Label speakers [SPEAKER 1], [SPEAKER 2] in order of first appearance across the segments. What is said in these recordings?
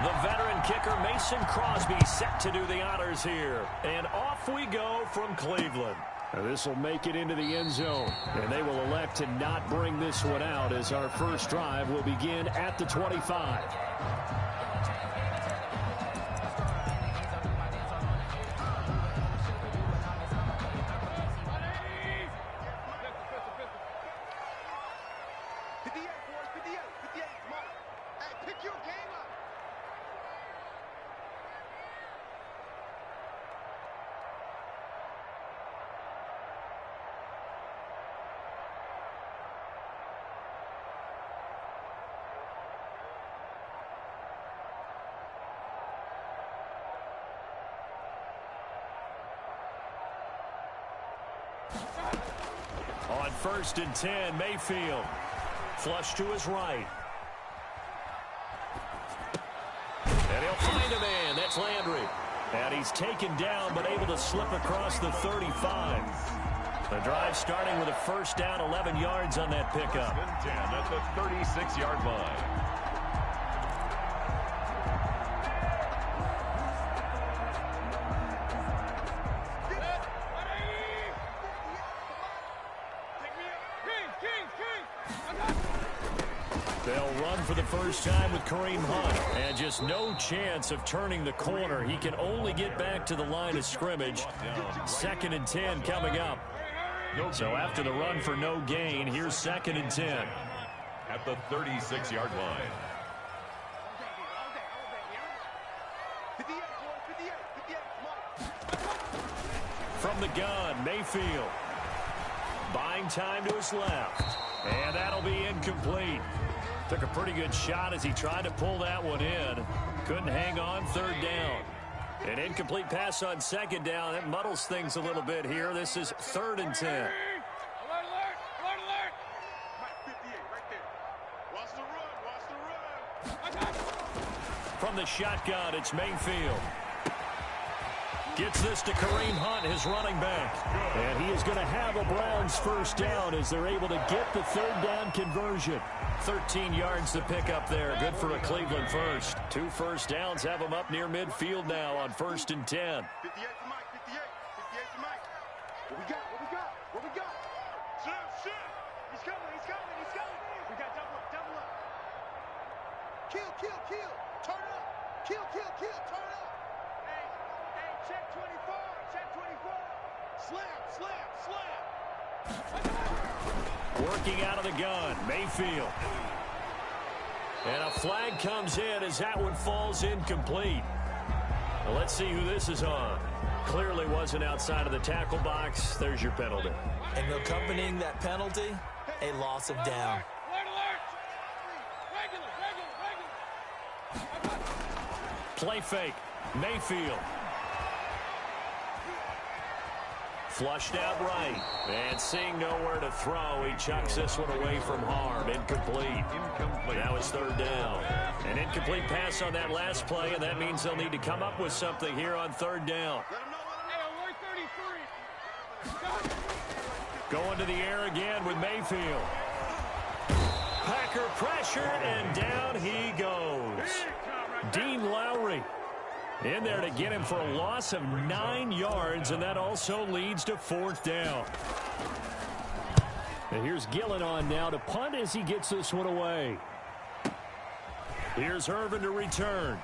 [SPEAKER 1] The veteran kicker Mason Crosby set to do the honors here. And off we go from Cleveland. This will make it into the end zone. And they will elect to not bring this one out as our first drive will begin at the 25. On 1st and 10, Mayfield. Flush to his right. And he'll find a man. That's Landry. And he's taken down but able to slip across the 35. The drive starting with a first down, 11 yards on that pickup.
[SPEAKER 2] 10 at the 36-yard line.
[SPEAKER 1] They'll run for the first time with Kareem Hunt. And just no chance of turning the corner. He can only get back to the line of scrimmage. 2nd and 10 coming up. So after the run for no gain, here's 2nd and 10.
[SPEAKER 2] At the 36-yard line.
[SPEAKER 1] From the gun, Mayfield. Buying time to his left. And that'll be incomplete. Took a pretty good shot as he tried to pull that one in. Couldn't hang on 3rd down. An incomplete pass on 2nd down. That muddles things a little bit here. This is 3rd and 10.
[SPEAKER 3] Alert, alert. Mike 58 right there. Watch the run.
[SPEAKER 1] From the shotgun, it's Mayfield. Gets this to Kareem Hunt, his running back. And he is going to have a Browns first down as they're able to get the 3rd down conversion. 13 yards to pick up there. Good for a Cleveland first. 2 first downs have them up near midfield now on 1st and 10.
[SPEAKER 3] 58 to Mike, 58 to Mike. What we got? Shoot. He's coming. We got double up. Kill. Turn up. Kill, turn up. Hey, check 24. Slam.
[SPEAKER 1] Working out of the gun, Mayfield. And a flag comes in as that one falls incomplete. Well, let's see who this is on. Clearly wasn't outside of the tackle box. There's your penalty.
[SPEAKER 4] And accompanying that penalty, a loss of down.
[SPEAKER 1] Play fake, Mayfield. Flushed out right. And seeing nowhere to throw, he chucks this one away from harm. Incomplete. Now it's 3rd down. An incomplete pass on that last play, and that means they'll need to come up with something here on 3rd down. Going to the air again with Mayfield. Packer pressure, and down he goes. Dean Lowry in there to get him for a loss of 9 yards, and that also leads to 4th down. And here's Gillen on now to punt as he gets this one away. Here's Irvin to return.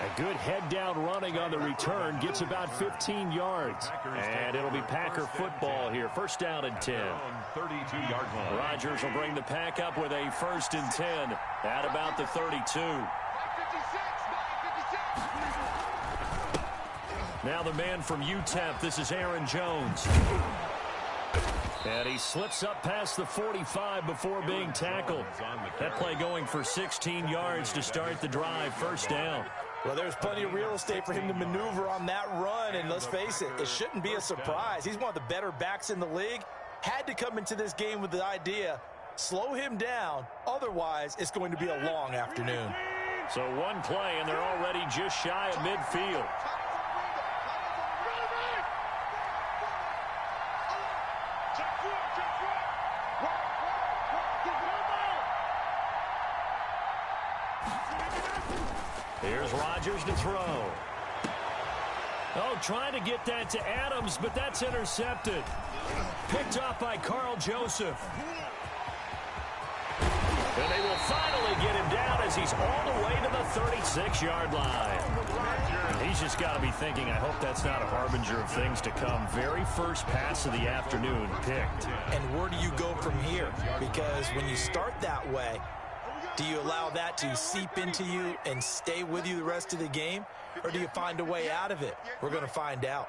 [SPEAKER 1] A good head-down running on the return. Gets about 15 yards. And it'll be Packer football here. 1st down and 10.
[SPEAKER 2] 32-yard line.
[SPEAKER 1] Rodgers will bring the pack up with a 1st and 10 at about the 32. Now the man from UTEP. This is Aaron Jones. And he slips up past the 45 before being tackled. That play going for 16 yards to start the drive. 1st down.
[SPEAKER 4] Well, there's plenty of real estate for him to maneuver on that run, and let's face it, it shouldn't be a surprise. He's one of the better backs in the league. Had to come into this game with the idea, slow him down, otherwise it's going to be a long afternoon.
[SPEAKER 1] So one play, and they're already just shy of midfield. Here's Rodgers to throw. Oh, trying to get that to Adams, but that's intercepted. Picked off by Carl Joseph. And they will finally get him down as he's all the way to the 36-yard line. And he's just got to be thinking, I hope that's not a harbinger of things to come. Very first pass of the afternoon picked.
[SPEAKER 4] And where do you go from here? Because when you start that way, do you allow that to seep into you and stay with you the rest of the game? Or do you find a way out of it? We're going to find out.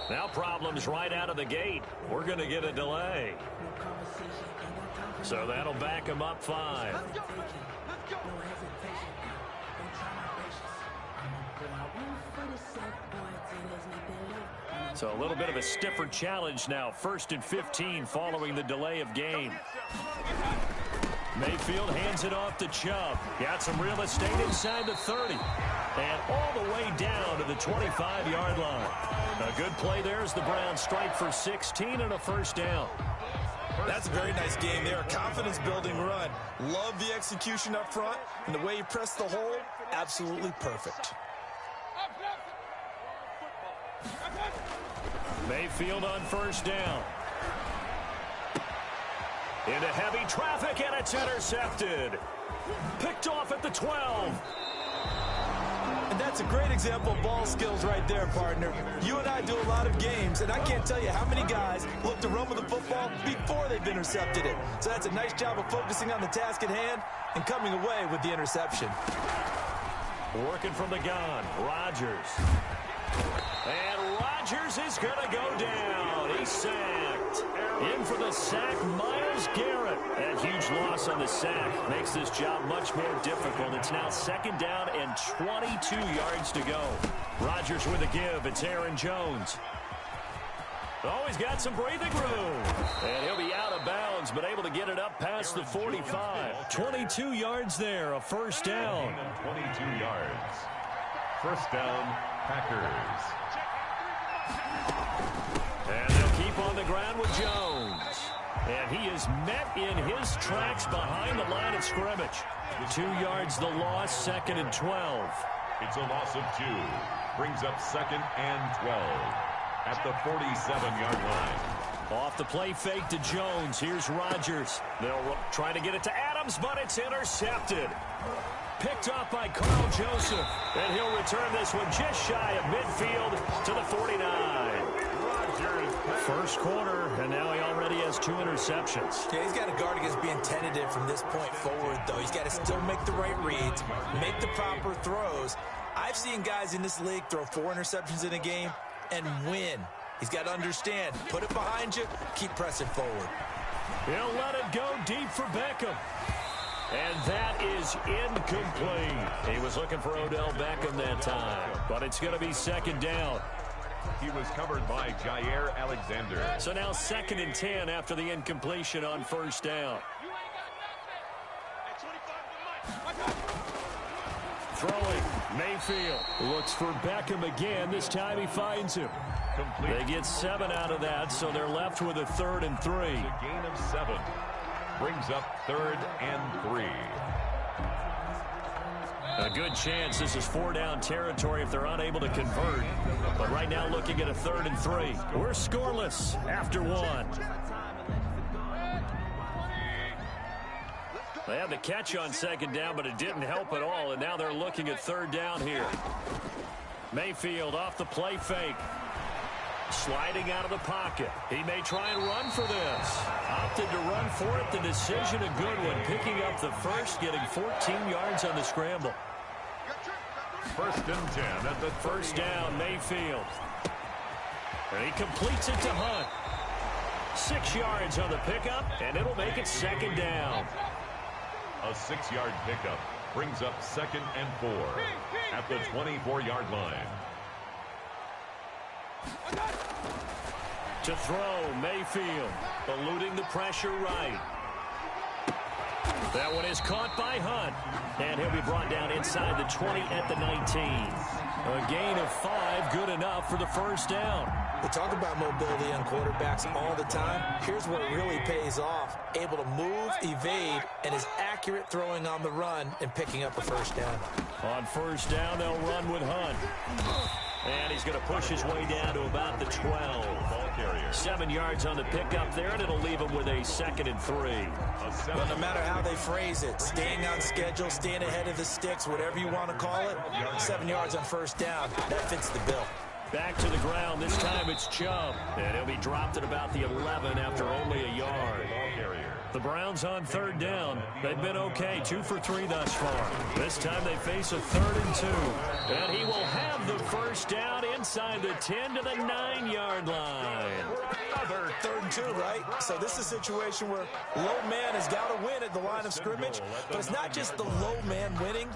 [SPEAKER 1] Now problems right out of the gate. We're going to get a delay. So that'll back him up 5. So a little bit of a stiffer challenge now. 1st and 15 following the delay of game. Mayfield hands it off to Chubb. Got some real estate inside the 30. And all the way down to the 25-yard line. A good play there as the Browns strike for 16 and a first down.
[SPEAKER 4] That's a very nice game there. Confidence-building run. Love the execution up front. And the way he pressed the hole, absolutely perfect.
[SPEAKER 1] Mayfield on first down. Into heavy traffic, and it's intercepted. Picked off at the 12.
[SPEAKER 4] And that's a great example of ball skills right there, partner. You and I do a lot of games, and I can't tell you how many guys look to run with the football before they've intercepted it. So that's a nice job of focusing on the task at hand and coming away with the interception.
[SPEAKER 1] Working from the gun, Rodgers. And Rodgers is going to go down. He's sacked. In for the sack, Myles Garrett. That huge loss on the sack makes this job much more difficult. It's now 2nd down and 22 yards to go. Rodgers with a give. It's Aaron Jones. Oh, he's got some breathing room. And he'll be out of bounds, but able to get it up past the 45. 22 yards there, a first down.
[SPEAKER 2] 22 yards. First down, Packers.
[SPEAKER 1] And they'll keep on the ground with Jones. And he is met in his tracks behind the line of scrimmage. 2 yards the loss, 2nd and 12.
[SPEAKER 2] It's a loss of 2. Brings up 2nd and 12 at the 47-yard line.
[SPEAKER 1] Off the play fake to Jones. Here's Rodgers. They'll try to get it to Adams, but it's intercepted. Picked off by Carl Joseph. And he'll return this one just shy of midfield to the 49. First quarter, and now he already has 2 interceptions.
[SPEAKER 4] Yeah, he's got to guard against being tentative from this point forward, though. He's got to still make the right reads, make the proper throws. I've seen guys in this league throw 4 interceptions in a game and win. He's got to understand, put it behind you, keep pressing forward.
[SPEAKER 1] He'll let it go deep for Beckham. And that is incomplete. He was looking for Odell Beckham that time, but it's going to be 2nd down.
[SPEAKER 2] He was covered by Jair Alexander.
[SPEAKER 1] So now 2nd and 10 after the incompletion on first down. Throwing, Mayfield looks for Beckham again. This time he finds him.
[SPEAKER 2] Complete.
[SPEAKER 1] They get 7 out of that, so they're left with a 3rd and 3.
[SPEAKER 2] A gain of 7. Brings up 3rd and 3.
[SPEAKER 1] A good chance this is 4-down territory if they're unable to convert. But right now looking at a 3rd and 3. We're scoreless after 1. They had the catch on 2nd down, but it didn't help at all. And now they're looking at 3rd down here. Mayfield off the play fake. Sliding out of the pocket. He may try and run for this. Opted to run for it. The decision a good one. Picking up the first, getting 14 yards on the scramble.
[SPEAKER 2] 1st and 10 at the
[SPEAKER 1] first down, Mayfield. And he completes it to Hunt. 6 yards on the pickup, and it'll make it 2nd down.
[SPEAKER 2] A 6-yard pickup Brings up 2nd and 4 at the 24-yard line.
[SPEAKER 1] To throw, Mayfield, eluding the pressure right. That one is caught by Hunt, and he'll be brought down inside the 20 at the 19. A gain of 5, good enough for the first down.
[SPEAKER 4] We talk about mobility on quarterbacks all the time. Here's where it really pays off. Able to move, evade, and is accurate throwing on the run and picking up a first down.
[SPEAKER 1] On first down, they'll run with Hunt. And he's going to push his way down to about the 12. Ball carrier. 7 yards on the pickup there, and it'll leave him with a 2nd and 3.
[SPEAKER 4] Well, no matter how they phrase it, staying on schedule, staying ahead of the sticks, whatever you want to call it, 7 yards on first down, that fits the bill.
[SPEAKER 1] Back to the ground. This time it's Chubb. And he'll be dropped at about the 11 after only a yard. The Browns on third down. They've been okay, 2 for 3 thus far. This time they face a 3rd and 2. And he will have the first down inside the 10 to the 9-yard line.
[SPEAKER 4] Another 3rd and 2, right? So this is a situation where low man has got to win at the line of scrimmage. But it's not just the low man winning.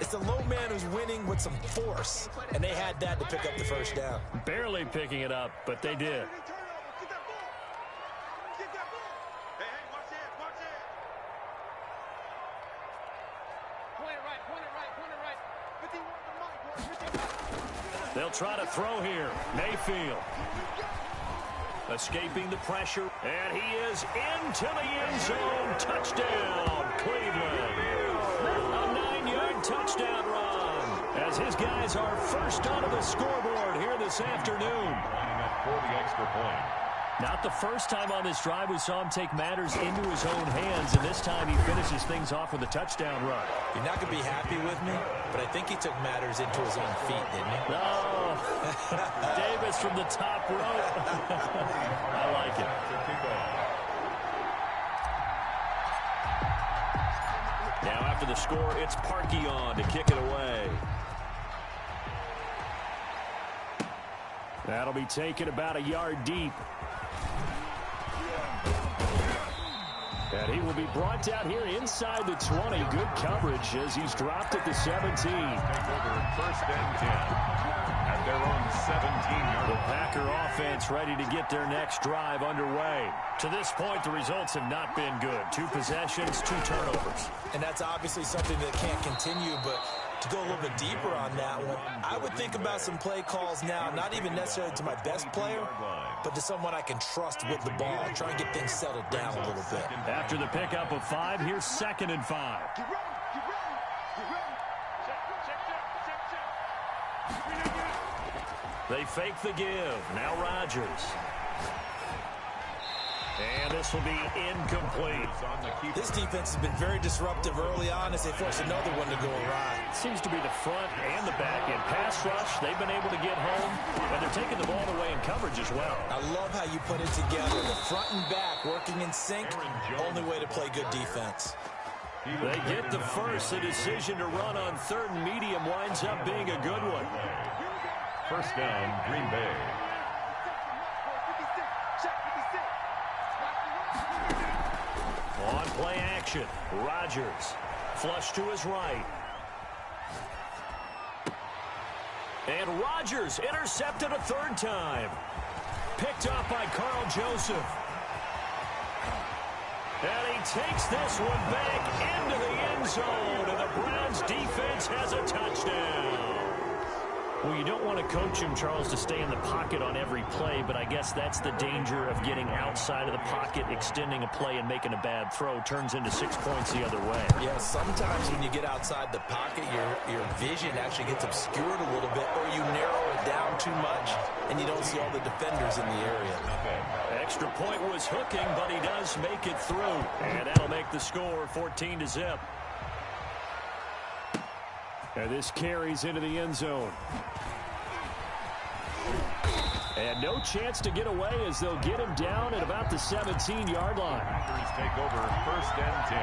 [SPEAKER 4] It's the low man who's winning with some force. And they had that to pick up the first down.
[SPEAKER 1] Barely picking it up, but they did. They'll try to throw here. Mayfield. Escaping the pressure. And he is into the end zone. Touchdown, Cleveland. A 9-yard touchdown run. As his guys are first onto the scoreboard here this afternoon.
[SPEAKER 2] Lining up for the extra point.
[SPEAKER 1] Not the first time on this drive we saw him take matters into his own hands, and this time he finishes things off with a touchdown run.
[SPEAKER 4] You're not going to be happy with me, but I think he took matters into his own feet, didn't he?
[SPEAKER 1] No. Davis from the top rope. I like it. Now after the score, it's Parkey on to kick it away. That'll be taken about a yard deep. And he will be brought down here inside the 20. Good coverage as he's dropped at the 17.
[SPEAKER 2] Take over 1st and 10 at their own 17-yard.
[SPEAKER 1] The Packer offense ready to get their next drive underway. To this point, the results have not been good. 2 possessions, 2 turnovers.
[SPEAKER 4] And that's obviously something that can't continue, but to go a little bit deeper on that one, I would think about some play calls now, not even necessarily to my best player, but to someone I can trust with the ball. Try and get things settled down a little bit.
[SPEAKER 1] After the pickup of 5, here's 2nd and 5. They fake the give. Now Rodgers. And this will be incomplete.
[SPEAKER 4] This defense has been very disruptive early on as they force another one to go awry.
[SPEAKER 1] Seems to be the front and the back end. Pass rush, they've been able to get home, and they're taking the ball away in coverage as well.
[SPEAKER 4] I love how you put it together. The front and back working in sync, only way to play good defense.
[SPEAKER 1] They get the first. The decision to run on 3rd and medium winds up being a good one.
[SPEAKER 2] First down, Green Bay.
[SPEAKER 1] On play action, Rodgers. Flush to his right. And Rodgers intercepted a 3rd time. Picked up by Carl Joseph. And he takes this one back into the end zone. And the Browns defense has a touchdown. Well, you don't want to coach him, Charles, to stay in the pocket on every play, but I guess that's the danger of getting outside of the pocket, extending a play, and making a bad throw. Turns into 6 points the other way.
[SPEAKER 4] Yeah, sometimes when you get outside the pocket, your vision actually gets obscured a little bit, or you narrow it down too much, and you don't see all the defenders in the area.
[SPEAKER 1] Extra point was hooking, but he does make it through. And that'll make the score 14-0. And this carries into the end zone. And no chance to get away as they'll get him down at about the 17-yard line.
[SPEAKER 2] Packers take over 1st and 10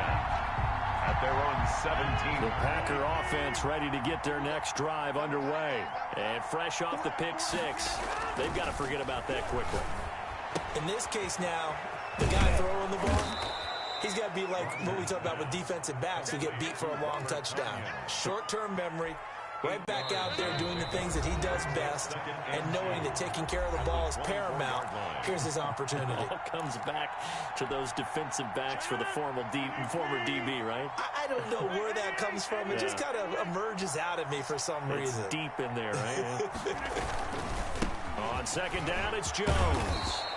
[SPEAKER 2] at their own 17.
[SPEAKER 1] The Packer offense ready to get their next drive underway. And fresh off the pick 6, they've got to forget about that quickly.
[SPEAKER 4] In this case now, the guy throwing the ball, He's got to be like what we talk about with defensive backs who get beat for a long touchdown. Short-term memory, right back out there doing the things that he does best, and knowing that taking care of the ball is paramount. Here's his opportunity.
[SPEAKER 1] It all comes back to those defensive backs for the former DB, right?
[SPEAKER 4] I don't know where that comes from. It just kind of emerges out of me for some reason.
[SPEAKER 1] It's deep in there, right? On second down, it's Jones.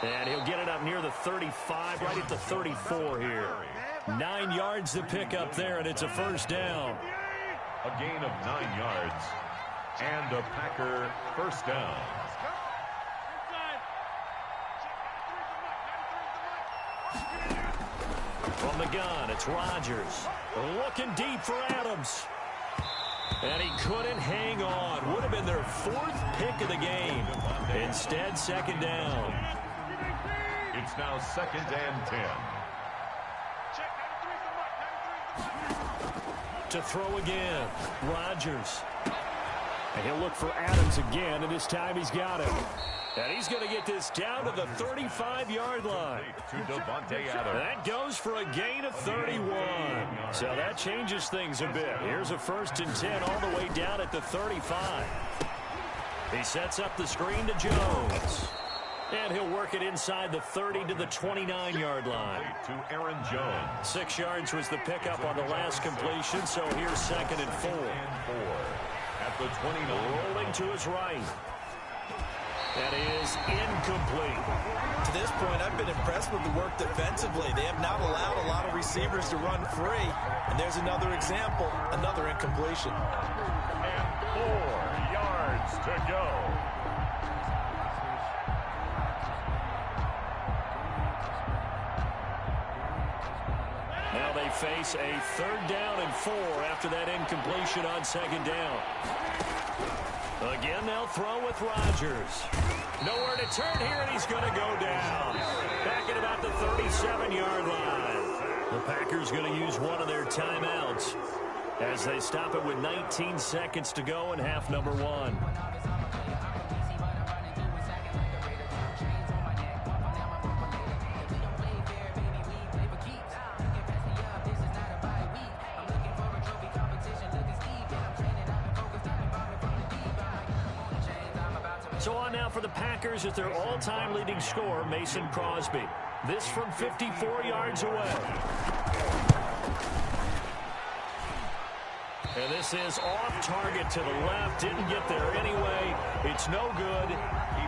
[SPEAKER 1] And he'll get it up near the 35, right at the 34 here. 9 yards to pick up there, and it's a first down.
[SPEAKER 2] A gain of 9 yards and a Packer first down.
[SPEAKER 1] From the gun, it's Rodgers. Looking deep for Adams. And he couldn't hang on. Would have been their 4th pick of the game. Instead, second down.
[SPEAKER 2] It's now 2nd and 10.
[SPEAKER 1] To throw again, Rodgers. And he'll look for Adams again, and this time he's got it. And he's going to get this down to the 35-yard line.
[SPEAKER 2] To Devontae Adams.
[SPEAKER 1] That goes for a gain of 31. So that changes things a bit. Here's a 1st and 10 all the way down at the 35. He sets up the screen to Jones. And he'll work it inside the 30 to the 29-yard line.
[SPEAKER 2] To Aaron Jones.
[SPEAKER 1] 6 yards was the pickup on the last completion, so here's 2nd and 4.
[SPEAKER 2] At the 29.
[SPEAKER 1] Rolling to his right. That is incomplete.
[SPEAKER 4] To this point, I've been impressed with the work defensively. They have not allowed a lot of receivers to run free. And there's another example, another incompletion.
[SPEAKER 2] And 4 yards to go.
[SPEAKER 1] Now they face a 3rd down and 4 after that incompletion on 2nd down. Again, they'll throw with Rodgers. Nowhere to turn here, and he's going to go down. Back at about the 37-yard line. The Packers going to use one of their timeouts as they stop it with 19 seconds to go in half number 1. So on now for the Packers at their all-time leading scorer, Mason Crosby. This from 54 yards away. And this is off target to the left. Didn't get there anyway. It's no good.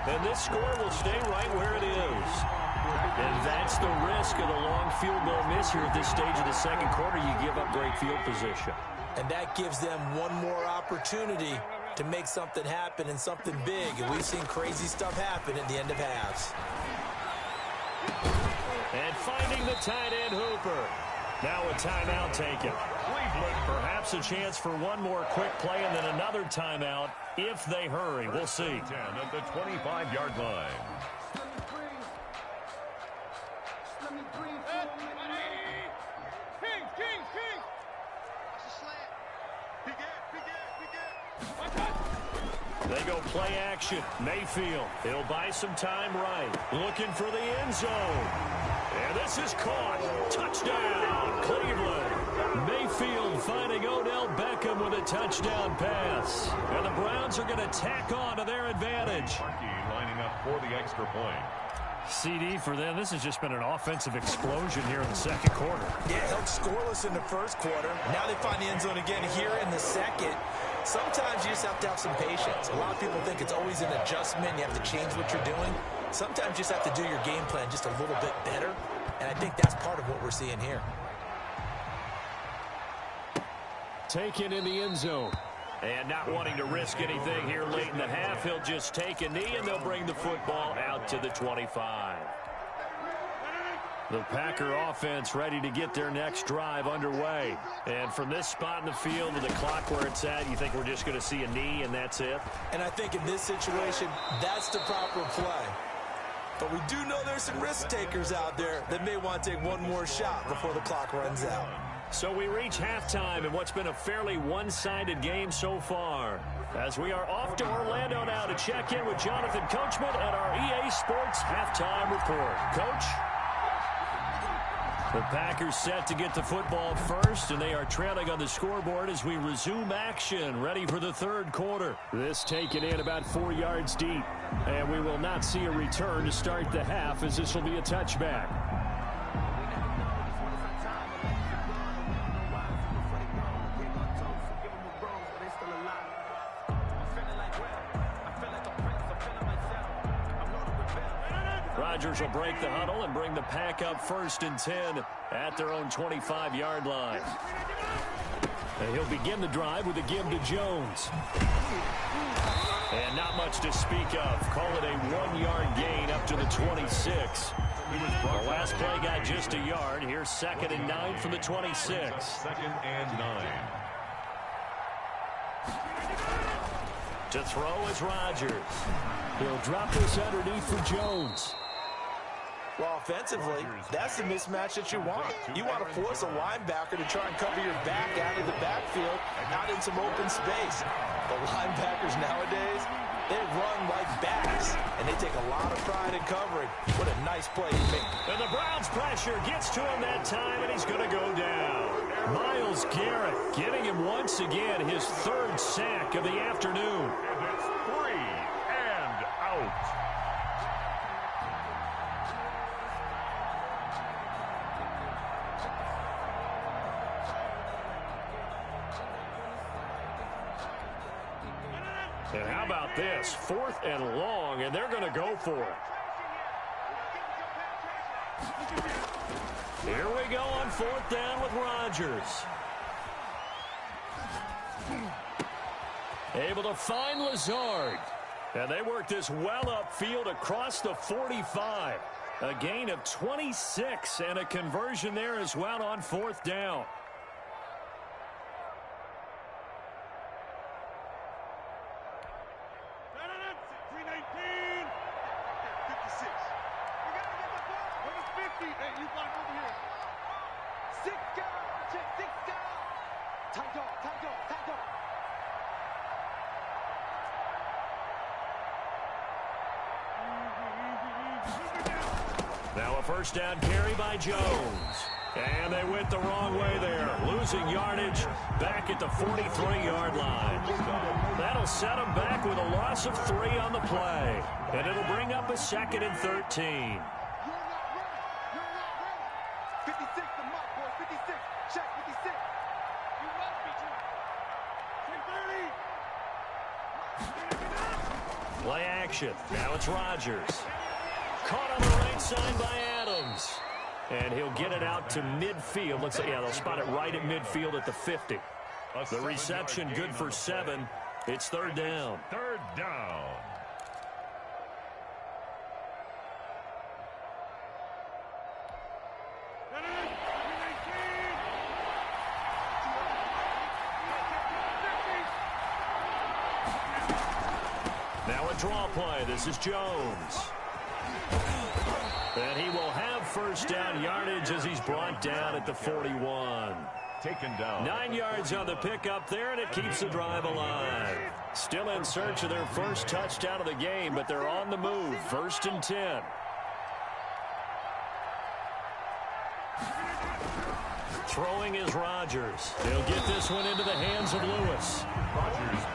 [SPEAKER 1] And this score will stay right where it is. And that's the risk of the long field goal miss here at this stage of the second quarter. You give up great field position.
[SPEAKER 4] And that gives them one more opportunity to make something happen and something big. And we've seen crazy stuff happen at the end of halves.
[SPEAKER 1] And finding the tight end Hooper. Now a timeout taken. Cleveland, perhaps a chance for one more quick play and then another timeout if they hurry. We'll see.
[SPEAKER 2] 10 at the 25-yard line.
[SPEAKER 1] They go play action. Mayfield. He'll buy some time right. Looking for the end zone. And this is caught. Touchdown, Cleveland. Mayfield finding Odell Beckham with a touchdown pass. And the Browns are going to tack on to their advantage.
[SPEAKER 2] Lining up for the extra point.
[SPEAKER 1] CD for them. This has just been an offensive explosion here in the second quarter.
[SPEAKER 4] Yeah, held scoreless in the first quarter. Now they find the end zone again here in the second. Sometimes you just have to have some patience. A lot of people think it's always an adjustment. You have to change what you're doing. Sometimes you just have to do your game plan just a little bit better. And I think that's part of what we're seeing here.
[SPEAKER 1] Taken in the end zone. And not wanting to risk anything here late in the half, he'll just take a knee and they'll bring the football out to the 25. The Packer offense ready to get their next drive underway. And from this spot in the field with the clock where it's at, you think we're just going to see a knee and that's it?
[SPEAKER 4] And I think in this situation, that's the proper play. But we do know there's some risk takers out there that may want to take one more shot before the clock runs out.
[SPEAKER 1] So we reach halftime in what's been a fairly one-sided game so far. As we are off to Orlando now to check in with Jonathan Coachman at our EA Sports Halftime Report. Coach? The Packers set to get the football first, and they are trailing on the scoreboard as we resume action, ready for the third quarter. This taken in about 4 yards deep, and we will not see a return to start the half as this will be a touchback. Rodgers will break the huddle and bring the Pack up 1st and 10 at their own 25-yard line. And he'll begin the drive with a give to Jones. And not much to speak of. Call it a 1-yard gain up to the 26. The last play got just a yard. Here's 2nd and 9 from the 26.
[SPEAKER 2] 2nd and 9.
[SPEAKER 1] To throw is Rodgers. He'll drop this underneath for Jones.
[SPEAKER 4] Well, offensively, that's the mismatch that you want. You want to force a linebacker to try and cover your back out of the backfield, out in some open space. The linebackers nowadays, they run like backs, and they take a lot of pride in covering. What a nice play he made.
[SPEAKER 1] And the Browns pressure gets to him that time, and he's going to go down. Myles Garrett getting him once again his 3rd sack of the afternoon.
[SPEAKER 2] And it's 3 and out.
[SPEAKER 1] And how about this? 4th and long, and they're going to go for it. Here we go on 4th down with Rodgers. Able to find Lazard. And they work this well upfield across the 45. A gain of 26 and a conversion there as well on 4th down. Now a 1st down carry by Jones. And they went the wrong way there. Losing yardage back at the 43-yard line. That'll set them back with a loss of 3 on the play. And it'll bring up a 2nd and 13.
[SPEAKER 3] 56, the mark, boys. 56. Check 56. You must be too. 30.
[SPEAKER 1] Play action. Now it's Rodgers. Caught on the right side by Adams. And he'll get it out to midfield. Looks like, yeah, they'll spot it right at midfield at the 50. The reception good for 7. It's 3rd down.
[SPEAKER 2] 3rd down.
[SPEAKER 1] Now a draw play. This is Jones. And he will have 1st down yardage as he's brought down at the 41.
[SPEAKER 2] Taken down.
[SPEAKER 1] 9 yards on the pickup there, and it keeps the drive alive. Still in search of their 1st touchdown of the game, but they're on the move. 1st and 10. Throwing is Rodgers. He'll get this one into the hands of Lewis.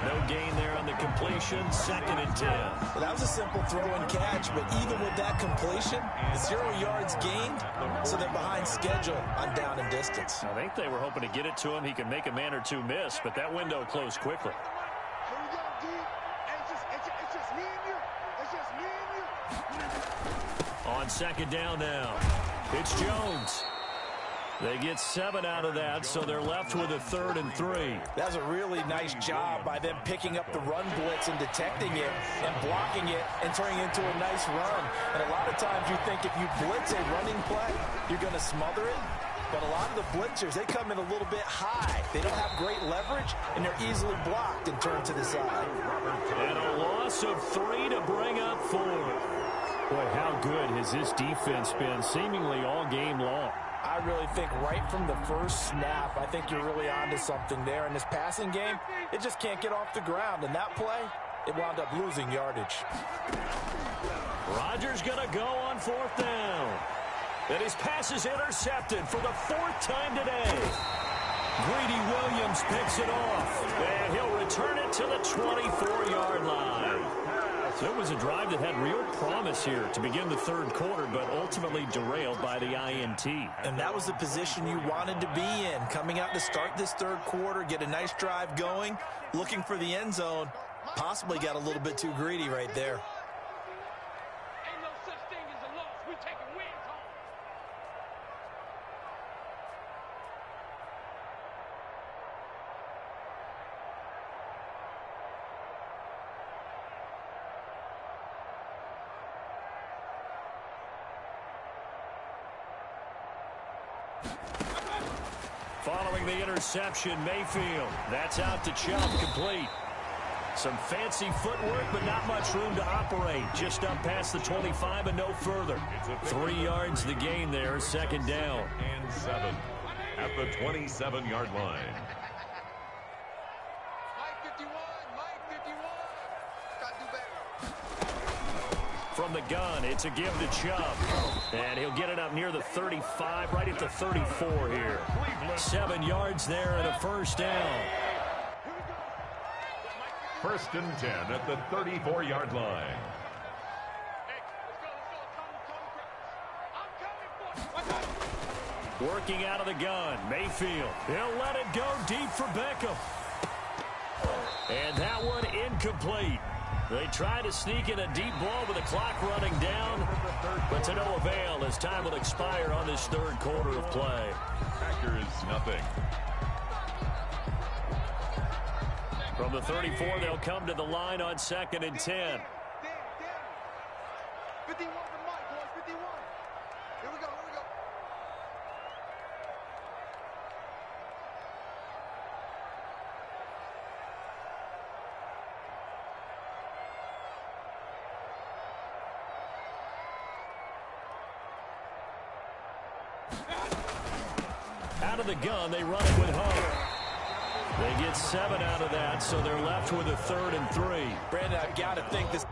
[SPEAKER 1] No gain there on the completion. 2nd and 10.
[SPEAKER 4] Well, that was a simple throw and catch, but even with that completion, 0 yards gained, so they're behind schedule on down and distance.
[SPEAKER 1] I think they were hoping to get it to him. He could make a man or two miss, but that window closed quickly.
[SPEAKER 3] Here we go, D. It's just me and you. It's just me and you.
[SPEAKER 1] On 2nd down now. It's Jones. They get 7 out of that, so they're left with a 3rd and 3.
[SPEAKER 4] That's a really nice job by them picking up the run blitz and detecting it and blocking it and turning it into a nice run. And a lot of times you think if you blitz a running play, you're going to smother it. But a lot of the blitzers, they come in a little bit high. They don't have great leverage, and they're easily blocked and turned to the side.
[SPEAKER 1] And a loss of 3 to bring up 4. Boy, how good has this defense been seemingly all game long?
[SPEAKER 4] I really think right from the first snap, I think you're really onto something there. In this passing game, it just can't get off the ground. And that play, it wound up losing yardage.
[SPEAKER 1] Rodgers going to go on 4th down. And his pass is intercepted for the 4th time today. Greedy Williams picks it off, and he'll return it to the 24-yard line. So it was a drive that had real promise here to begin the 3rd quarter, but ultimately derailed by the INT.
[SPEAKER 4] And that was the position you wanted to be in, coming out to start this 3rd quarter, get a nice drive going, looking for the end zone. Possibly got a little bit too greedy right there.
[SPEAKER 3] Ain't no such thing as a loss. We taking wins home.
[SPEAKER 1] Following the interception, Mayfield. That's out to Chubb, complete. Some fancy footwork, but not much room to operate. Just up past the 25 and no further. 3 yards the gain there, 2nd down.
[SPEAKER 2] And 7 at the 27-yard line.
[SPEAKER 3] Mike 51, Mike 51. Gotta do better.
[SPEAKER 1] From the gun, it's a give to Chubb. And he'll get it up near the 35, right at the 34 here. 7 yards there and a 1st down.
[SPEAKER 2] 1st and 10 at the 34-yard line.
[SPEAKER 3] Hey, let's go. I'm coming for you.
[SPEAKER 1] Working out of the gun, Mayfield. He'll let it go deep for Beckham. And that one incomplete. They try to sneak in a deep ball with the clock running down, but to no avail as time will expire on this 3rd quarter of play.
[SPEAKER 2] Packers nothing.
[SPEAKER 1] From the 34, they'll come to the line on 2nd and 10.
[SPEAKER 3] Damn. 51 for Mike, boys. 51. Here we go.
[SPEAKER 1] Out of the gun, they run it with Hunt. They get 7 out of that, so they're left with a 3rd and 3.
[SPEAKER 4] Brandon, I've got to think this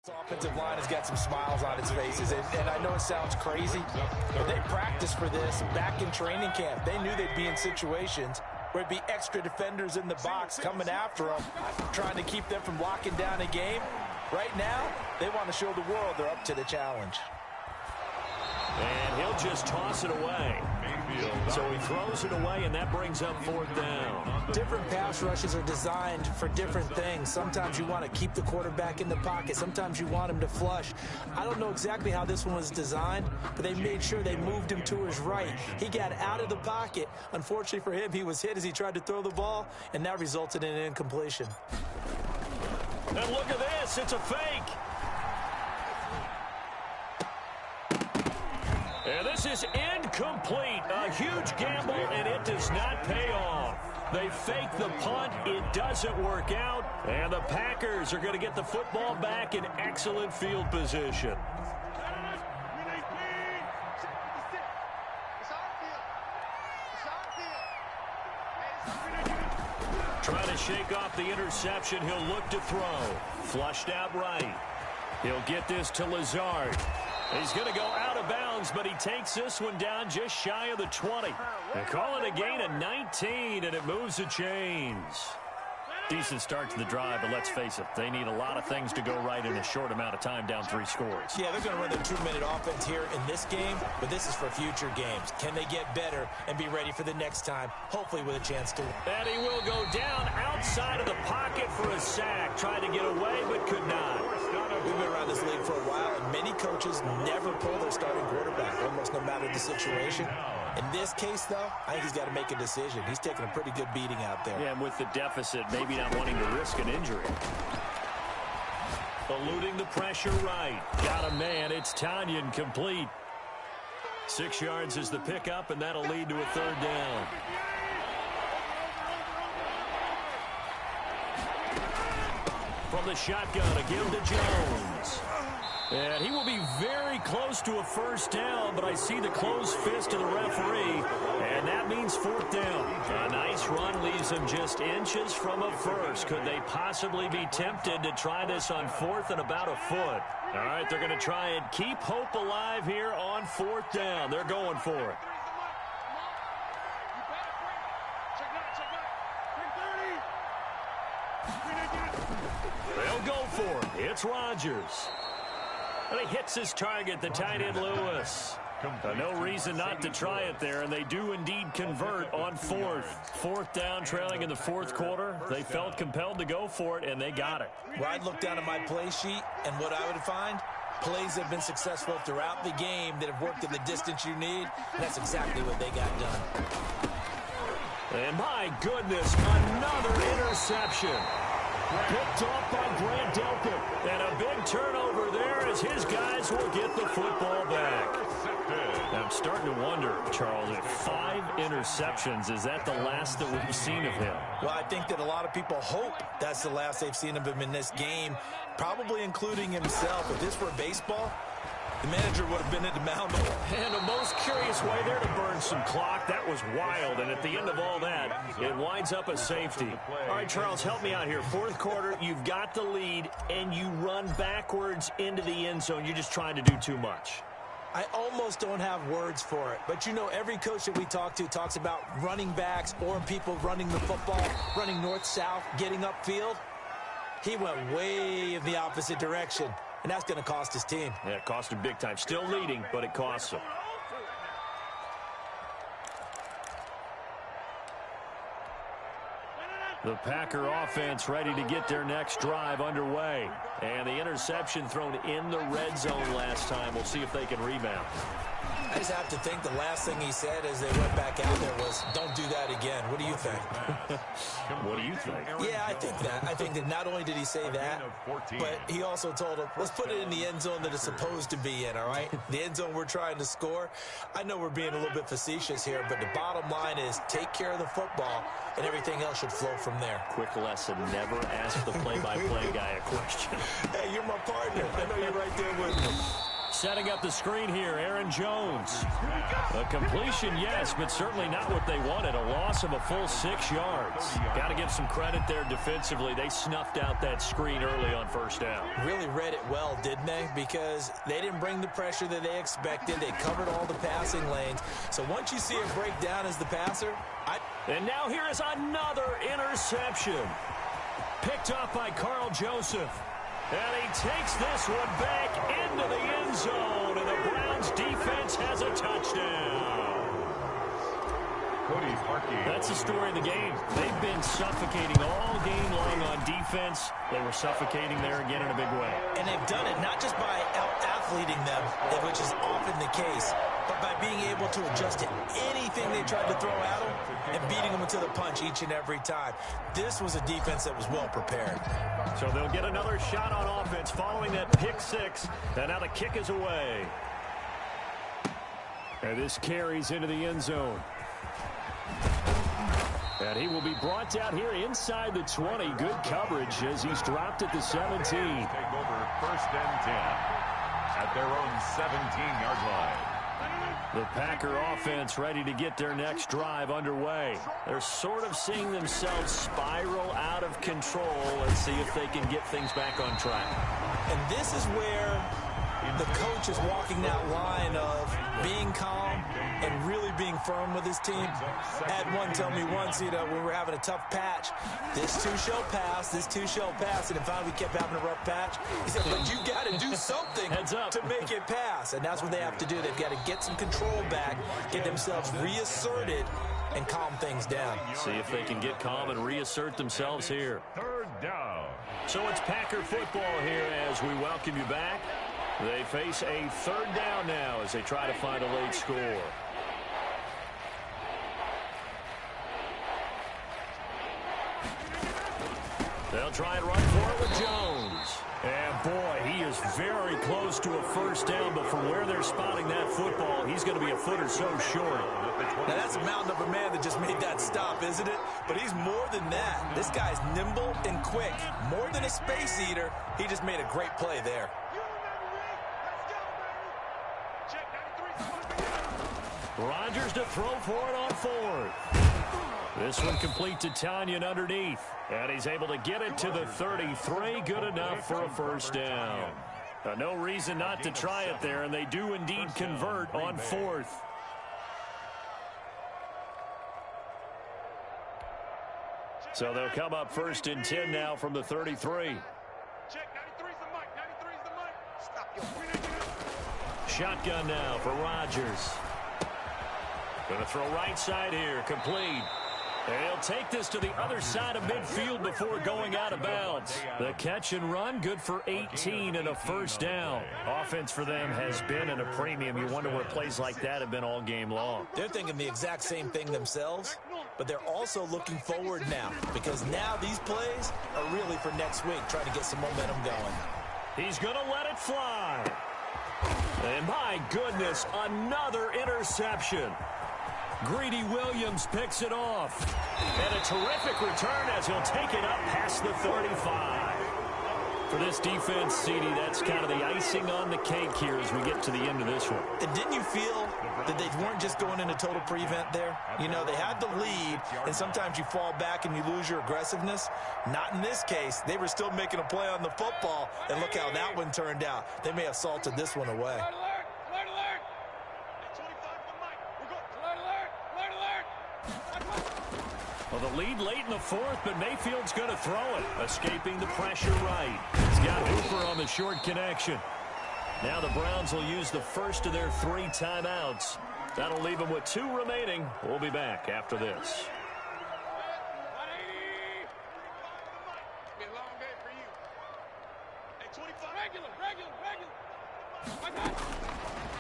[SPEAKER 4] This offensive line has got some smiles on its faces, and I know it sounds crazy, but they practiced for this back in training camp. They knew they'd be in situations where it'd be extra defenders in the box coming after them, trying to keep them from locking down a game. Right now, they want to show the world they're up to the challenge.
[SPEAKER 1] And he'll just toss it away. So he throws it away, and that brings up 4th down.
[SPEAKER 4] Different pass rushes are designed for different things. Sometimes you want to keep the quarterback in the pocket. Sometimes you want him to flush. I don't know exactly how this one was designed, but they made sure they moved him to his right. He got out of the pocket. Unfortunately for him, he was hit as he tried to throw the ball, and that resulted in an incompletion.
[SPEAKER 1] And look at this. It's a fake. And this is incomplete. A huge gamble, and it does not pay off. They fake the punt. It doesn't work out. And the Packers are going to get the football back in excellent field position. Trying to shake off the interception. He'll look to throw. Flushed out right. He'll get this to Lazard. He's going to go out of bounds, but he takes this one down just shy of the 20. They call it a gain of 19, and it moves the chains. Decent start to the drive, but let's face it, they need a lot of things to go right in a short amount of time, down 3 scores.
[SPEAKER 4] Yeah, they're going to run their 2-minute offense here in this game, but this is for future games. Can they get better and be ready for the next time, hopefully with a chance to win?
[SPEAKER 1] And he will go down outside of the pocket for a sack. Tried to get away, but could not.
[SPEAKER 4] We've been around this league for a while, and many coaches never pull their starting quarterback, almost no matter the situation. In this case, though, I think he's got to make a decision. He's taking a pretty good beating out there.
[SPEAKER 1] Yeah, and with the deficit, maybe not wanting to risk an injury. Eluding the pressure right. Got a man. It's Tanyan complete. 6 yards is the pickup, and that'll lead to a 3rd down. From the shotgun, again to Jones. And he will be very close to a 1st down, but I see the closed fist of the referee, and that means 4th down. A nice run leaves him just inches from a first. Could they possibly be tempted to try this on 4th and about a foot? All right, they're going to try and keep hope alive here on 4th down. They're going for it. They'll go for it. It's Rodgers. And he hits his target, the tight end Lewis. No reason not to try it there, and they do indeed convert on 4th. 4th down, trailing in the 4th quarter. They felt compelled to go for it, and they got it.
[SPEAKER 4] Well, I'd look down at my play sheet, and what I would find, plays have been successful throughout the game that have worked in the distance you need, and that's exactly what they got done.
[SPEAKER 1] And my goodness, another interception. Picked off by Grant Delpit. And a big turnover there as his guys will get the football back. I'm starting to wonder, Charles, if 5 interceptions, is that the last that we've seen of him?
[SPEAKER 4] Well, I think that a lot of people hope that's the last they've seen of him in this game, probably including himself. If this were baseball, the manager would have been at the mound.
[SPEAKER 1] And a most curious way there to burn some clock. That was wild. And at the end of all that, it winds up a safety. All right, Charles, help me out here. 4th quarter, you've got the lead, and you run backwards into the end zone. You're just trying to do too much.
[SPEAKER 4] I almost don't have words for it. But, you know, every coach that we talk to talks about running backs or people running the football, running north-south, getting upfield. He went way in the opposite direction. And that's going to cost his team.
[SPEAKER 1] Yeah, it cost him big time. Still leading, but it costs him. The Packer offense ready to get their next drive underway. And the interception thrown in the red zone last time. We'll see if they can rebound.
[SPEAKER 4] I just have to think the last thing he said as they went back out there was, don't do that again. What do you think?
[SPEAKER 1] What do you think?
[SPEAKER 4] Yeah, I think that. I think that not only did he say that, but he also told him, let's put it in the end zone that it's supposed to be in, all right? The end zone we're trying to score. I know we're being a little bit facetious here, but the bottom line is take care of the football, and everything else should flow from there.
[SPEAKER 1] Quick lesson, never ask the play-by-play guy a question.
[SPEAKER 4] Hey, you're my partner. I know you're right there with me.
[SPEAKER 1] Setting up the screen here, Aaron Jones. A completion, yes, but certainly not what they wanted. A loss of a full 6 yards. Got to give some credit there defensively. They snuffed out that screen early on first down.
[SPEAKER 4] Really read it well, didn't they? Because they didn't bring the pressure that they expected. They covered all the passing lanes. So once you see it break down as the passer,
[SPEAKER 1] And now here is another interception. Picked off by Carl Joseph. And he takes this one back into the end zone. And the Browns defense has a touchdown. That's the story of the game. They've been suffocating all game long on defense. They were suffocating there again in a big way.
[SPEAKER 4] And they've done it not just by out-athleting them, which is often the case, but by being able to adjust to anything they tried to throw at them and beating them into the punch each and every time. This was a defense that was well prepared.
[SPEAKER 1] So they'll get another shot on offense following that pick six. And now the kick is away. And this carries into the end zone. And he will be brought down here inside the 20. Good coverage as he's dropped at the 17.
[SPEAKER 2] Take over 1st and 10 at their own 17-yard line.
[SPEAKER 1] The Packer offense ready to get their next drive underway. They're sort of seeing themselves spiral out of control. Let's see if they can get things back on track.
[SPEAKER 4] And this is where the coach is walking that line of being calm and really being firm with his team. Had one tell me once, when we were having a tough patch, this too shall pass, this too shall pass. And if we kept having a rough patch, he said, but you got to do something to make it pass. And that's what they have to do. They've got to get some control back, get themselves reasserted, and calm things down.
[SPEAKER 1] See if they can get calm and reassert themselves here.
[SPEAKER 2] 3rd down.
[SPEAKER 1] So it's Packer football here as we welcome you back. They face a 3rd down now as they try to find a late score. They'll try and run for it with Jones. And boy, he is very close to a 1st down, but from where they're spotting that football, he's going to be a foot or so short.
[SPEAKER 4] Now that's a mountain of a man that just made that stop, isn't it? But he's more than that. This guy's nimble and quick. More than a space eater, he just made a great play there.
[SPEAKER 1] Rodgers to throw for it on 4th. This one complete to Tanyan underneath. And he's able to get it to the 33. Good enough for a 1st down. No reason not to try it there, and they do indeed convert on 4th. So they'll come up 1st and 10 now from the 33. Shotgun now for Rodgers. Going to throw right side here, complete. And he'll take this to the other side of midfield before going out of bounds. The catch and run, good for 18 and a 1st down. Offense for them has been at a premium. You wonder where plays like that have been all game long.
[SPEAKER 4] They're thinking the exact same thing themselves, but they're also looking forward now because now these plays are really for next week, trying to get some momentum going.
[SPEAKER 1] He's going to let it fly. And my goodness, another interception. Greedy Williams picks it off. And a terrific return as he'll take it up past the 35. For this defense, CD, that's kind of the icing on the cake here as we get to the end of this one.
[SPEAKER 4] And didn't you feel that they weren't just going into total prevent there? You know, they had the lead, and sometimes you fall back and you lose your aggressiveness. Not in this case. They were still making a play on the football, and look how that one turned out. They may have salted this one away.
[SPEAKER 1] Well, the lead late in the 4th, but Mayfield's going to throw it. Escaping the pressure right. He's got Hooper on the short connection. Now the Browns will use the first of their 3 timeouts. That'll leave them with 2 remaining. We'll be back after this.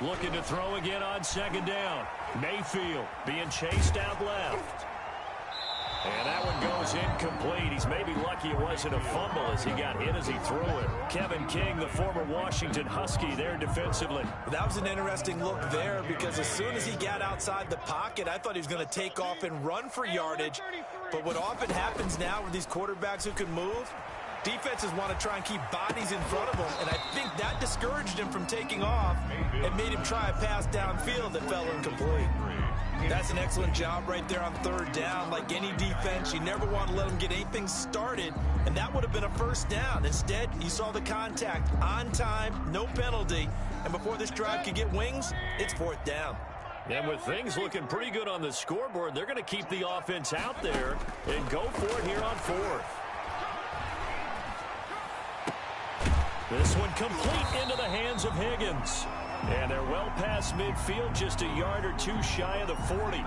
[SPEAKER 1] Looking to throw again on 2nd down. Mayfield being chased out left. And that one goes incomplete. He's maybe lucky it wasn't a fumble as he got hit as he threw it. Kevin King, the former Washington Husky, there defensively.
[SPEAKER 4] That was an interesting look there because as soon as he got outside the pocket, I thought he was going to take off and run for yardage. But what often happens now with these quarterbacks who can move, Defenses want to try and keep bodies in front of them, and I think that discouraged him from taking off and made him try a pass downfield that fell incomplete. That's an excellent job right there on third down. Like any defense, you never want to let them get anything started, and that would have been a first down. Instead, you saw the contact on time, no penalty, and before this drive could get wings, it's fourth down.
[SPEAKER 1] And with things looking pretty good on the scoreboard, they're going to keep the offense out there and go for it here on fourth. This one complete into the hands of Higgins. And they're well past midfield, just a yard or two shy of the 40.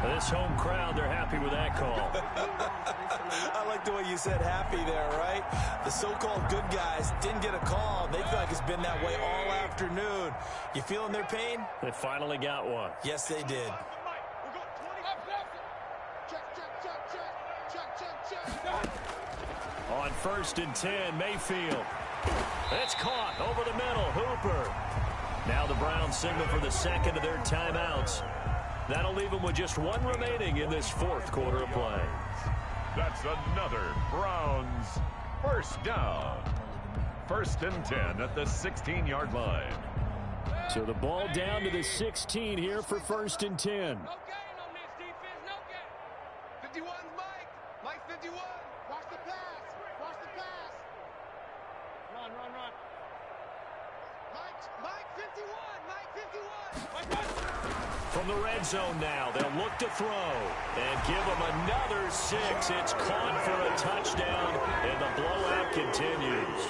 [SPEAKER 1] This home crowd, they're happy with that call.
[SPEAKER 4] I like the way you said happy there, right? The so-called good guys didn't get a call. They feel like it's been that way all afternoon. You feeling their pain?
[SPEAKER 1] They finally got one.
[SPEAKER 4] Yes, they did.
[SPEAKER 1] On 1st and 10, Mayfield. It's caught over the middle. Hooper. Now the Browns signal for the second of their timeouts. That'll leave them with just one remaining in this fourth quarter of play.
[SPEAKER 2] That's another Browns first down. 1st and 10 at the 16-yard line.
[SPEAKER 1] So the ball down to the 16 here for 1st and 10.
[SPEAKER 3] No gain on this defense, no gain. 51's Mike. Mike 51. Watch the pass. Watch the pass. Run. Mike 51. Mike 51.
[SPEAKER 1] From the red zone now, they'll look to throw and give them another 6. It's caught for a touchdown, and the blowout continues.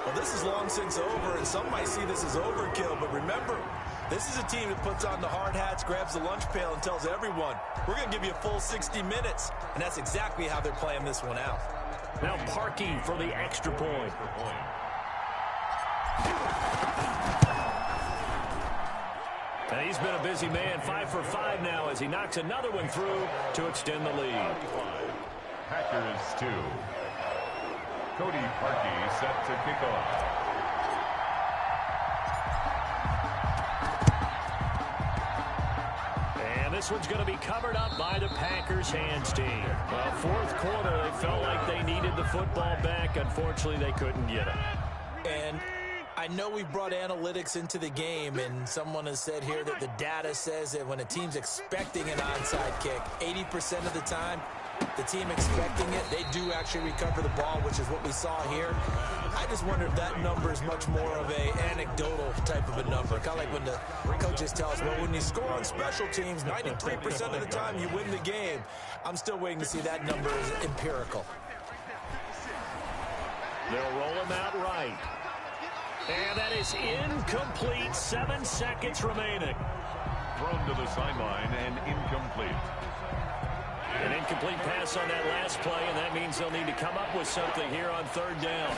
[SPEAKER 4] Well, this is long since over, and some might see this as overkill, but remember, this is a team that puts on the hard hats, grabs the lunch pail, and tells everyone, we're going to give you a full 60 minutes, and that's exactly how they're playing this one out.
[SPEAKER 1] Now Parkey for the extra point. And he's been a busy man, 5 for 5 now as he knocks another one through to extend the lead.
[SPEAKER 2] Packers 2. Cody Parkey set to kick off.
[SPEAKER 1] And this one's going to be covered up by the Packers hands team. Well, fourth quarter, they felt like they needed the football back. Unfortunately, they couldn't get it.
[SPEAKER 4] And I know we brought analytics into the game, and someone has said here that the data says that when a team's expecting an onside kick, 80% of the time, the team expecting it, they do actually recover the ball, which is what we saw here. I just wonder if that number is much more of a anecdotal type of a number. Kind of like when the coaches tell us, well, when you score on special teams, 93% of the time you win the game. I'm still waiting to see that number is empirical.
[SPEAKER 1] They'll roll him out right. And that is incomplete. 7 seconds remaining.
[SPEAKER 2] Thrown to the sideline and incomplete.
[SPEAKER 1] An incomplete pass on that last play, and that means they'll need to come up with something here on third down.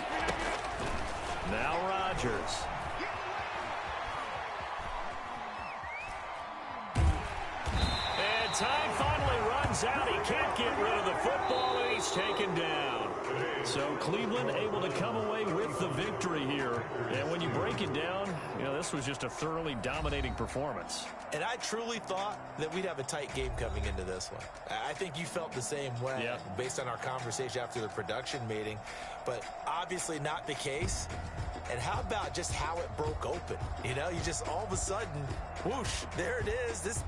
[SPEAKER 1] Now Rodgers. And time finally runs out. He can't get rid of the football, and he's taken down. So Cleveland able to come away with the victory here. And when you break it down, you know, this was just a thoroughly dominating performance.
[SPEAKER 4] And I truly thought that we'd have a tight game coming into this one. I think you felt the same way based on our conversation after the production meeting, but obviously not the case. And how about just how it broke open? You know, you just all of a sudden, whoosh, there it is.